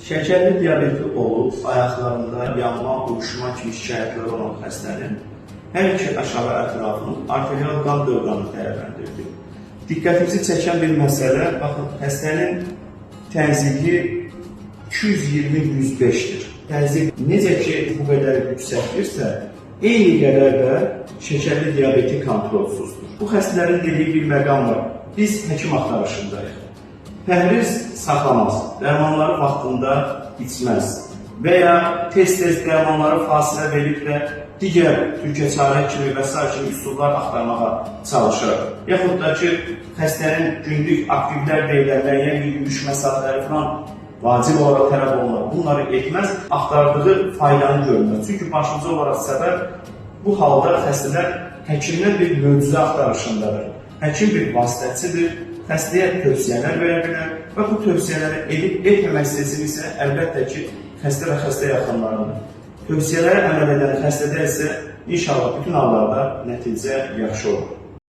Şəkərli diabeti olub, ayaqlarında yanma, uyuşma kimi şikayətləri olan xəstənin hər iki aşağı ətrafının arterial qan dövranı dəyərləndirdi. Diqqətimizi çəkən bir məsələ, baxın, xəstənin təzyiqi 220-105-dir. Təzyiq necə ki, bu qədər yüksəkdirsə, eyni qədər də şəkərli diabeti kontrolsuzdur. Bu xəstələrin dediyi bir məqam var. Biz həkim axtarışındayıq. Pəhriz saxlamaz, dərmanları vaxtında içməz və ya tez-tez dərmanları fasilə verib də digər türkəçarə kimi və s. kimi üsullar axtarmağa çalışır. Yaxud da ki, xəstənin günlük aktivlər deyilən müəyyən bir yürüyüş məsafələri falan vacib olaraq tələb olunur. Bunları etməz, axtardığı faydanı görmür. Çünki başlıca olaraq səbəb bu halda xəstələr həkimdən bir möcüzə axtarışındadır. Həkim bir vasitəçidir, xəstəyə tövsiyələr verə bilər və bu tövsiyələri edib-etməmək seçimi isə əlbəttə ki, xəstə və xəstə yaxınlarıdır. Tövsiyələrə əməl edən xəstədə isə inşallah bütün hallarda nəticə yaxşı olur.